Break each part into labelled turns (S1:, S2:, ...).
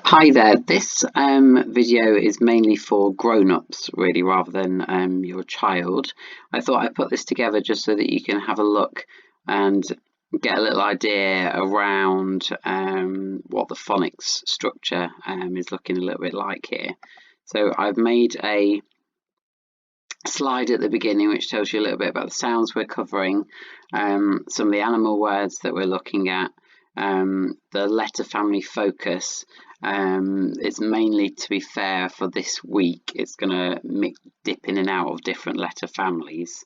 S1: Hi there. This video is mainly for grown-ups, really, rather than your child. I thought I'd put this together just so that you can have a look and get a little idea around what the phonics structure is looking a little bit like here. So I've made a slide at the beginning which tells you a little bit about the sounds we're covering, some of the animal words that we're looking at, the letter family focus. It's mainly, to be fair, for this week. It's going to dip in and out of different letter families.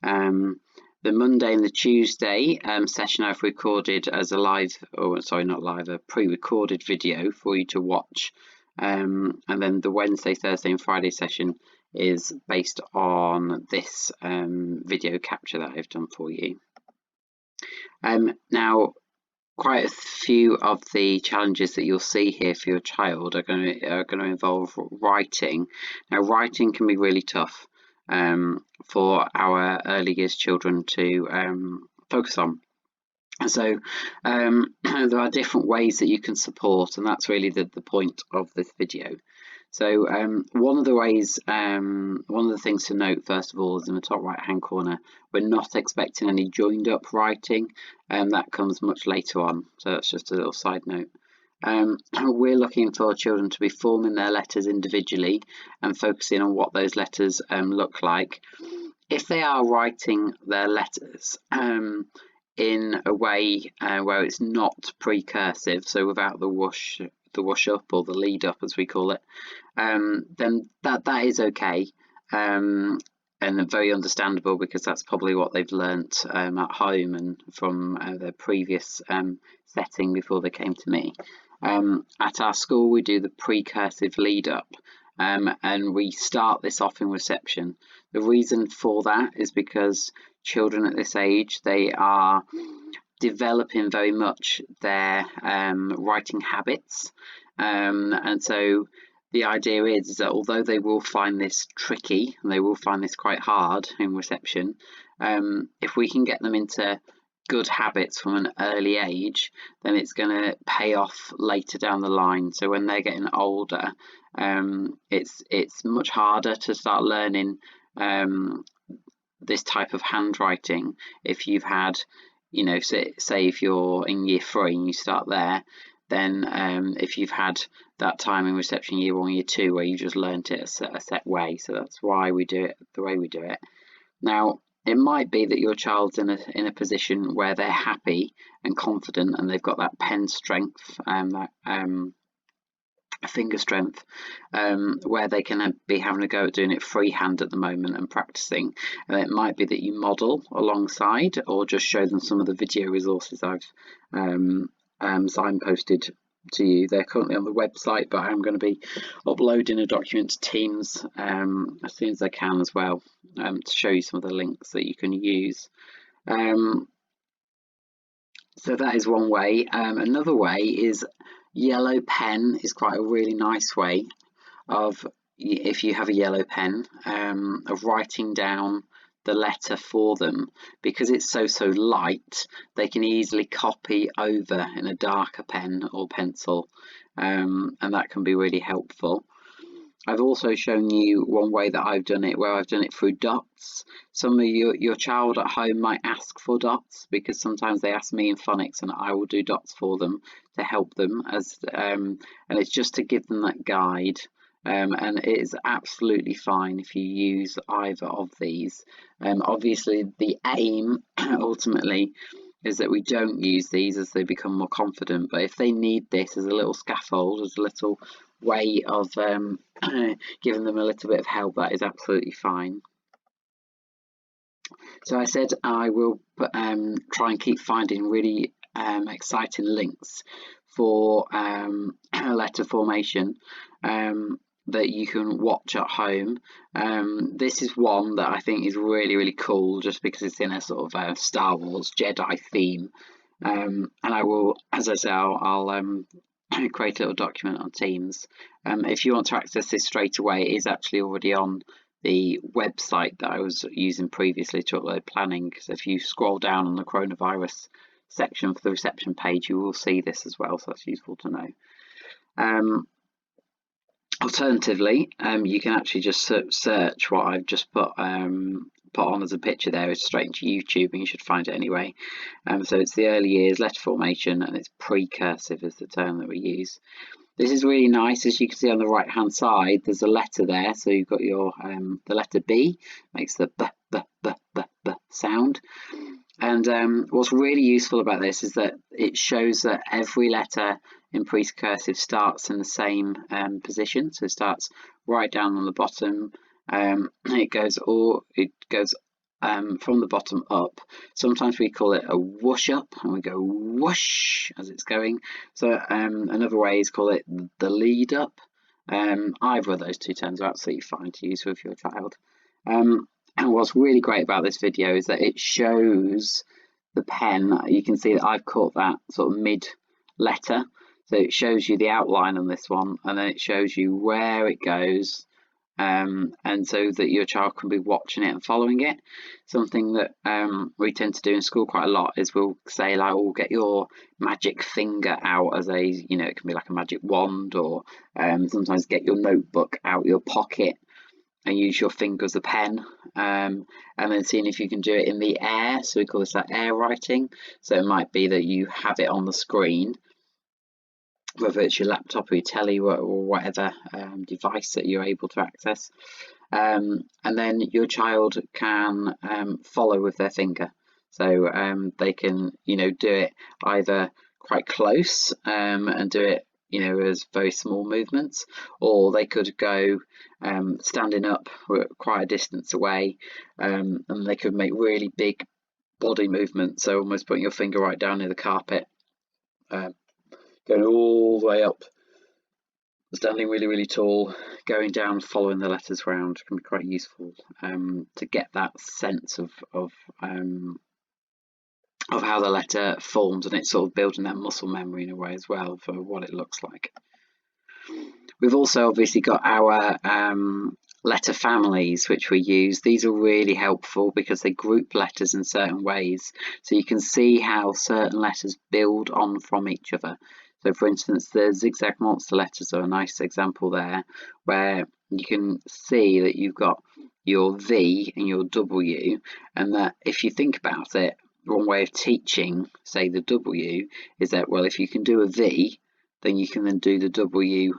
S1: The Monday and the Tuesday session I've recorded as a a pre-recorded video for you to watch. And then the Wednesday, Thursday and Friday session is based on this video capture that I've done for you. Now, quite a few of the challenges that you'll see here for your child are going to involve writing. Now, writing can be really tough for our early years children to focus on. So there are different ways that you can support, and that's really the point of this video. So one of the things to note, first of all, is in the top right hand corner, we're not expecting any joined up writing, and that comes much later on. So that's just a little side note. We're looking for children to be forming their letters individually and focusing on what those letters look like. If they are writing their letters in a way where it's not precursive, so without the whoosh up or the lead up as we call it, then that is okay, and very understandable, because that's probably what they've learnt at home and from their previous setting before they came to me. At our school we do the precursive lead up, and we start this off in reception. The reason for that is because children at this age, they are developing very much their writing habits, and so the idea is that although they will find this tricky and they will find this quite hard in reception, if we can get them into good habits from an early age, then it's going to pay off later down the line. So when they're getting older, it's much harder to start learning this type of handwriting if you've had, say if you're in year 3 and you start there, then if you've had that time in reception year 1, year 2 where you just learnt it a set way. So that's why we do it the way we do it. Now, it might be that your child's in a position where they're happy and confident and they've got that pen strength and that finger strength, where they can be having a go at doing it freehand at the moment and practicing. And it might be that you model alongside or just show them some of the video resources I've signposted to you. They're currently on the website, but I'm going to be uploading a document to Teams as soon as I can as well, to show you some of the links that you can use. So that is one way. Another way is yellow pen is quite a really nice way of, if you have a yellow pen, of writing down the letter for them. Because it's so light, they can easily copy over in a darker pen or pencil, and that can be really helpful. I've also shown you one way that I've done it, where I've done it through dots. Some of your child at home might ask for dots, because sometimes they ask me in phonics and I will do dots for them to help them, and it's just to give them that guide. And it is absolutely fine if you use either of these. Obviously the aim ultimately is that we don't use these as they become more confident, but if they need this as a little scaffold, as a little way of giving them a little bit of help, that is absolutely fine. So I said I will try and keep finding really exciting links for letter formation that you can watch at home. This is one that I think is really cool, just because it's in a sort of Star Wars Jedi theme, and I will, as I say, I'll create a little document on Teams. If you want to access this straight away, it is actually already on the website that I was using previously to upload planning. So if you scroll down on the coronavirus section for the reception page, you will see this as well, so that's useful to know. Alternatively, you can actually just search what I've just put on as a picture there. It's straight into YouTube, and you should find it anyway. So it's the early years letter formation, and it's precursive is the term that we use. This is really nice. As you can see on the right hand side, there's a letter there. So you've got your the letter B, makes the b b b b b sound. And what's really useful about this is that it shows that every letter in precursive starts in the same position. So it starts right down on the bottom. It goes from the bottom up. Sometimes we call it a whoosh up, and we go whoosh as it's going. So another way is call it the lead up. Either of those two terms are absolutely fine to use with your child. And what's really great about this video is that it shows the pen. You can see that I've caught that sort of mid letter. So it shows you the outline on this one, and then it shows you where it goes, and so that your child can be watching it and following it. Something that we tend to do in school quite a lot is we'll say, like, "Oh, get your magic finger out," as a, it can be like a magic wand, or sometimes get your notebook out your pocket and use your finger as a pen, and then seeing if you can do it in the air. So we call this like air writing. So it might be that you have it on the screen, whether it's your laptop or your telly or whatever device that you're able to access, and then your child can follow with their finger. So they can do it either quite close and do it as very small movements, or they could go standing up quite a distance away, and they could make really big body movements, so almost putting your finger right down near the carpet, going all the way up, standing really, really tall, going down, following the letters around. Can be quite useful to get that sense of how the letter forms, and it's sort of building that muscle memory in a way as well for what it looks like. We've also obviously got our letter families, which we use. These are really helpful because they group letters in certain ways, so you can see how certain letters build on from each other. So for instance, the zigzag monster letters are a nice example there, where you can see that you've got your V and your W, and that if you think about it, one way of teaching, say, the W is that, well, if you can do a V, then you can then do the W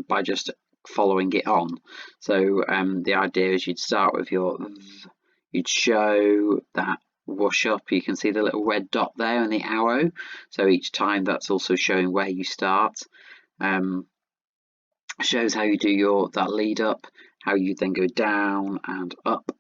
S1: by just following it on. So the idea is you'd start with your V, you'd show that whoosh up. You can see the little red dot there and the arrow. So each time that's also showing where you start. Shows how you do that lead up, how you then go down and up,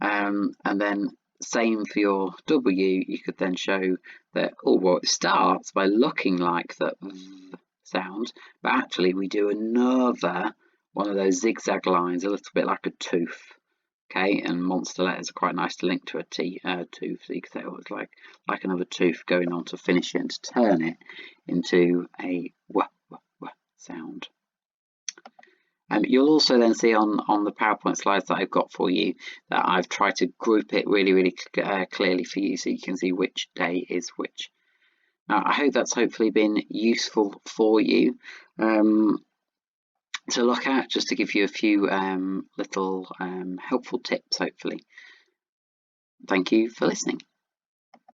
S1: and then same for your W. You could then show that, it starts by looking like the V sound, but actually we do another one of those zigzag lines, a little bit like a tooth. Okay, and monster letters are quite nice to link to a tooth, so you could say, it's like another tooth going on to finish it and to turn it into a w sound. You'll also then see on the PowerPoint slides that I've got for you that I've tried to group it really, really clearly for you, so you can see which day is which. Now, I hope that's hopefully been useful for you to look at, just to give you a few little helpful tips, hopefully. Thank you for listening.